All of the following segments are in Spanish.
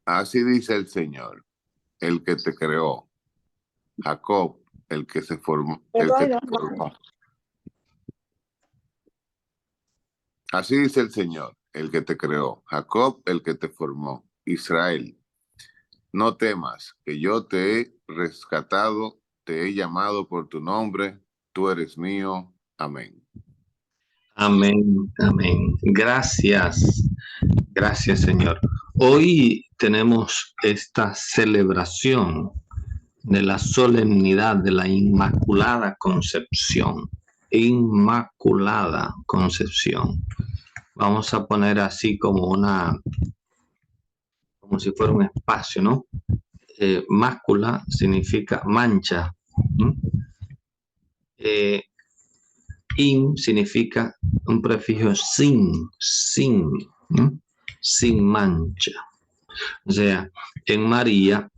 Así dice el Señor, el que te creó, Jacob, el que se formó, el que te formó. Así dice el Señor, el que te creó, Jacob, el que te formó, Israel. No temas, que yo te he rescatado, te he llamado por tu nombre, tú eres mío. Amén. Amén, amén. Gracias, gracias Señor. Hoy tenemos esta celebración de la solemnidad de la Inmaculada Concepción. Inmaculada Concepción. Vamos a poner así como si fuera un espacio, ¿no? Mácula significa mancha. ¿No? Eh, In significa un prefijo sin, ¿no? Sin mancha. O sea, en María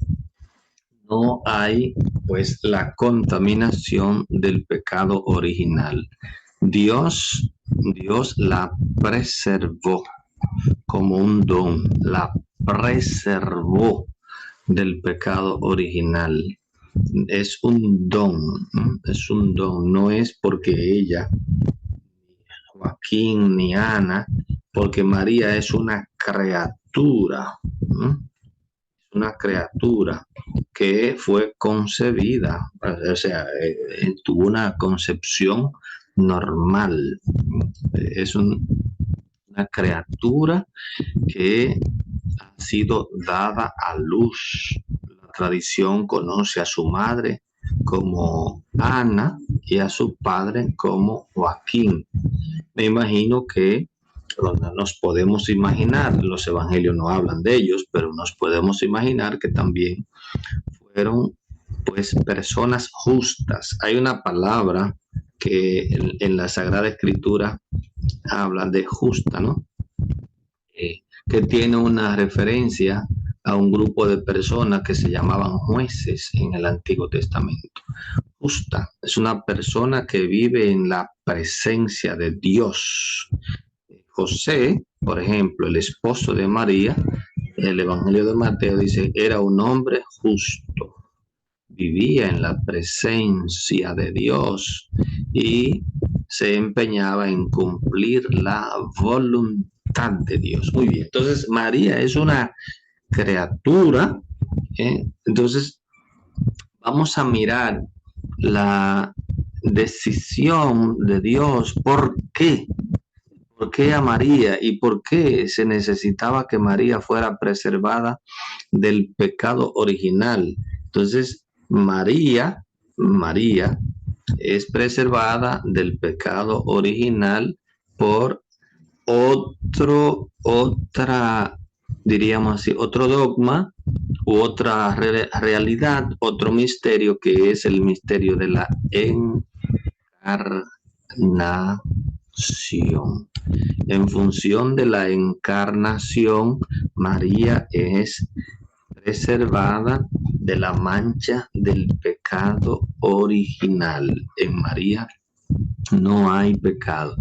no hay pues la contaminación del pecado original. Dios la preservó como un don, la preservó del pecado original. Es un don, ¿no? Es un don, no es porque ella, Joaquín ni Ana, porque María es una criatura, ¿no? Una criatura que fue concebida, o sea, tuvo una concepción normal. Es una criatura que ha sido dada a luz. La tradición conoce a su madre como Ana y a su padre como Joaquín. Me imagino que nos podemos imaginar, los evangelios no hablan de ellos, pero nos podemos imaginar que también fueron pues personas justas. Hay una palabra que en la Sagrada Escritura habla de justa, ¿no? Que tiene una referencia a un grupo de personas que se llamaban jueces en el Antiguo Testamento. Justa es una persona que vive en la presencia de Dios. José, por ejemplo, el esposo de María, el Evangelio de Mateo dice, era un hombre justo, vivía en la presencia de Dios y se empeñaba en cumplir la voluntad de Dios. Muy bien, entonces María es una criatura, entonces vamos a mirar la decisión de Dios. ¿Por qué? ¿Por qué a María y por qué se necesitaba que María fuera preservada del pecado original? Entonces, María es preservada del pecado original por diríamos así, otro dogma u otra realidad, otro misterio que es el misterio de la encarnación. En función de la encarnación, María es preservada de la mancha del pecado original. En María no hay pecado.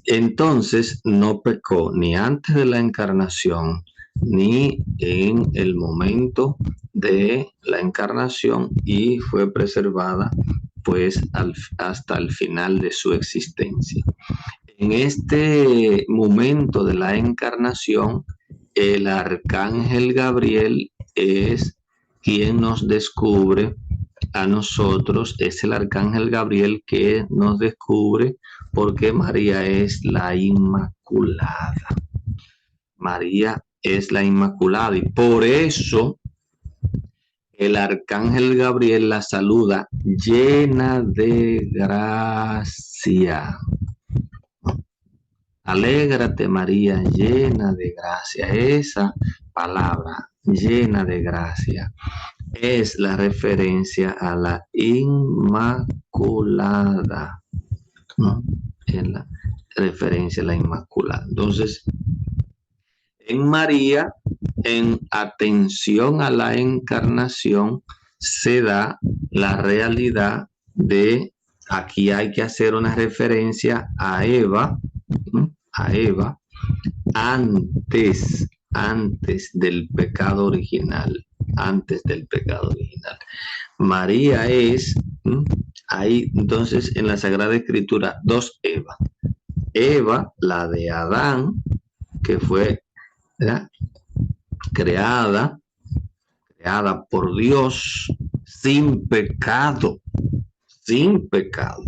Entonces no pecó ni antes de la encarnación ni en el momento de la encarnación y fue preservada pues hasta el final de su existencia. En este momento de la encarnación, el arcángel Gabriel es quien nos descubre a nosotros, es el arcángel Gabriel que nos descubre porque María es la Inmaculada. María es la Inmaculada y por eso el arcángel Gabriel la saluda llena de gracia. Alégrate María, llena de gracia. Esa palabra, llena de gracia, es la referencia a la Inmaculada, ¿no? Es la referencia a la Inmaculada. Entonces, en María, en atención a la encarnación, se da la realidad de, aquí hay que hacer una referencia a Eva, ¿no? A Eva, antes antes del pecado original, antes del pecado original. María es, hay entonces en la Sagrada Escritura dos Eva. Eva, la de Adán, que fue, ¿verdad?, creada por Dios sin pecado, sin pecado.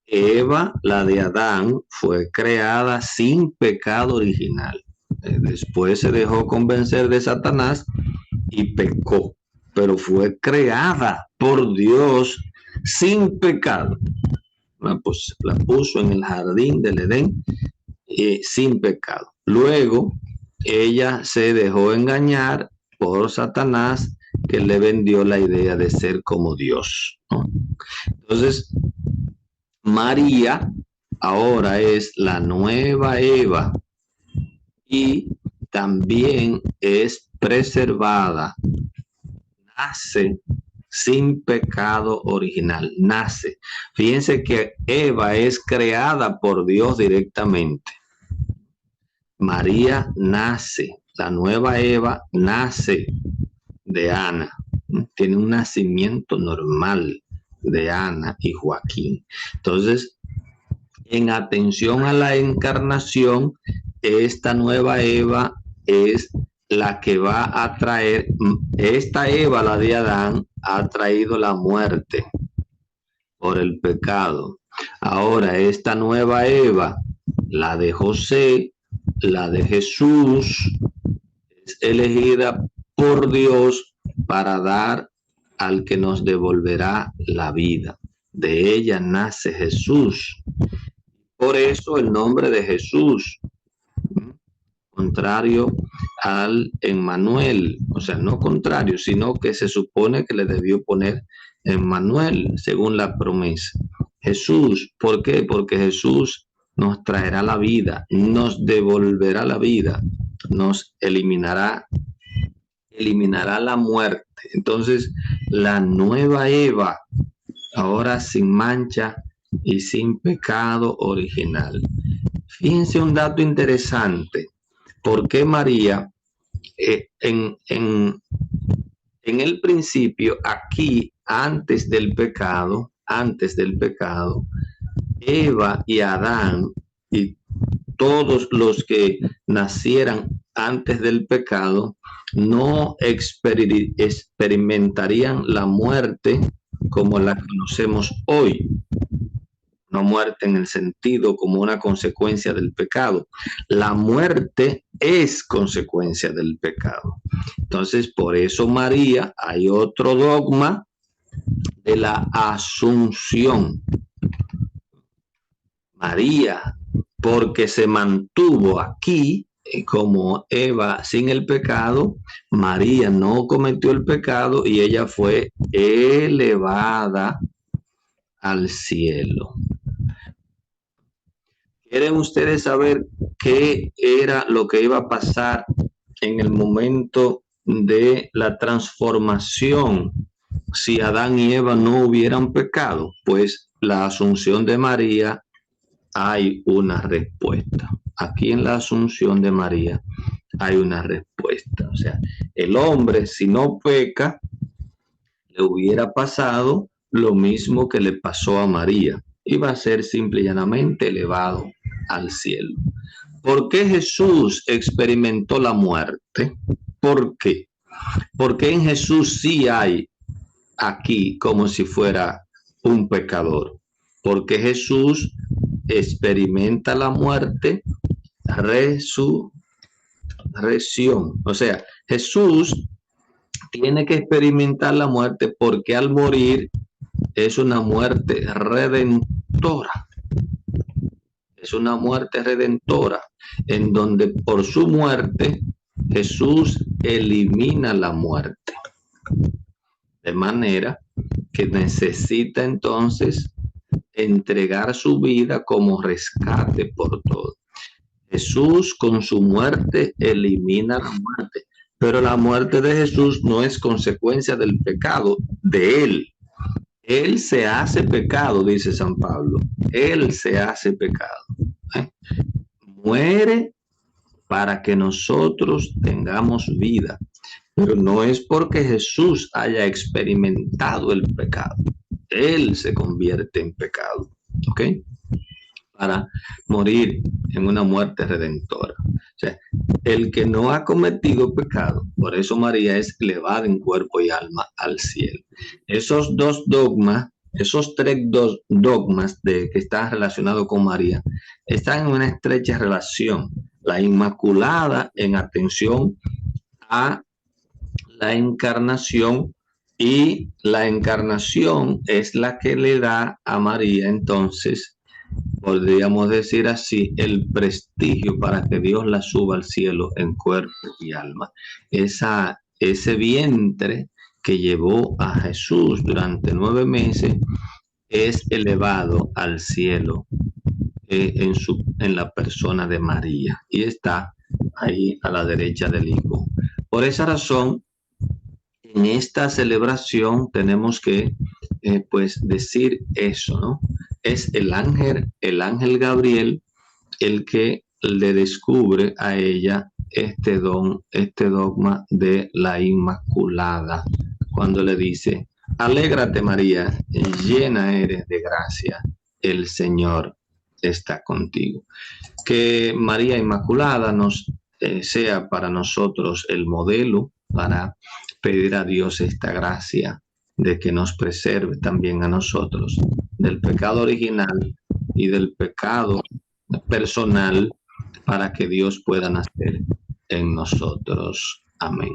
Eva, la de Adán, fue creada sin pecado original. Después se dejó convencer de Satanás y pecó, pero fue creada por Dios sin pecado. Pues la puso en el jardín del Edén sin pecado. Luego ella se dejó engañar por Satanás, que le vendió la idea de ser como Dios, ¿no? Entonces, María ahora es la nueva Eva y también es preservada, nace sin pecado original, nace. Fíjense que Eva es creada por Dios directamente. María nace, la nueva Eva nace de Ana, tiene un nacimiento normal de Ana y Joaquín. Entonces, en atención a la encarnación, esta nueva Eva es la que va a traer, esta Eva, la de Adán, ha traído la muerte por el pecado. Ahora, esta nueva Eva, la de José, la de Jesús, es elegida por Dios para dar al que nos devolverá la vida. De ella nace Jesús. Por eso el nombre de Jesús, contrario al Emmanuel, o sea, no contrario, sino que se supone que le debió poner Emmanuel, según la promesa. Jesús, ¿por qué? Porque Jesús nos traerá la vida, nos devolverá la vida, nos eliminará la muerte. Entonces, la nueva Eva, ahora sin mancha y sin pecado original. Fíjense un dato interesante. ¿Por qué María, en el principio, aquí, antes del pecado, Eva y Adán y todos los que nacieran antes del pecado no experimentarían la muerte como la conocemos hoy? No muerte en el sentido como una consecuencia del pecado. La muerte es consecuencia del pecado. Entonces, por eso María, hay otro dogma de la asunción. María, porque se mantuvo aquí como Eva sin el pecado, María no cometió el pecado y ella fue elevada al cielo. ¿Quieren ustedes saber qué era lo que iba a pasar en el momento de la transformación si Adán y Eva no hubieran pecado? Pues la asunción de María hay una respuesta. Aquí en la asunción de María hay una respuesta. O sea, el hombre, si no peca, le hubiera pasado lo mismo que le pasó a María. Iba a ser simple y llanamente elevado al cielo. ¿Por qué Jesús experimentó la muerte? ¿Por qué? Porque en Jesús sí hay aquí como si fuera un pecador. Porque Jesús experimenta la muerte, resurrección. O sea, Jesús tiene que experimentar la muerte porque al morir es una muerte redentora. Es una muerte redentora en donde por su muerte Jesús elimina la muerte. De manera que necesita entonces entregar su vida como rescate por todo. Jesús con su muerte elimina la muerte, pero la muerte de Jesús no es consecuencia del pecado de él. Él se hace pecado, dice San Pablo. Él se hace pecado. Muere para que nosotros tengamos vida. Pero no es porque Jesús haya experimentado el pecado. Él se convierte en pecado, ¿ok? Para morir en una muerte redentora. O sea, el que no ha cometido pecado, por eso María es elevada en cuerpo y alma al cielo. Esos dos dogmas, esos tres dogmas que están relacionados con María, están en una estrecha relación. La Inmaculada en atención a la encarnación, y la encarnación es la que le da a María, entonces, podríamos decir así, el prestigio para que Dios la suba al cielo en cuerpo y alma. Ese vientre que llevó a Jesús durante 9 meses es elevado al cielo en la persona de María, y está ahí a la derecha del Hijo. Por esa razón, en esta celebración tenemos que pues decir eso, ¿no? Es el ángel Gabriel el que le descubre a ella este dogma de la Inmaculada, cuando le dice: alégrate María, llena eres de gracia, el Señor está contigo. Que María Inmaculada nos sea para nosotros el modelo para pedir a Dios esta gracia de que nos preserve también a nosotros del pecado original y del pecado personal, para que Dios pueda nacer en nosotros. Amén.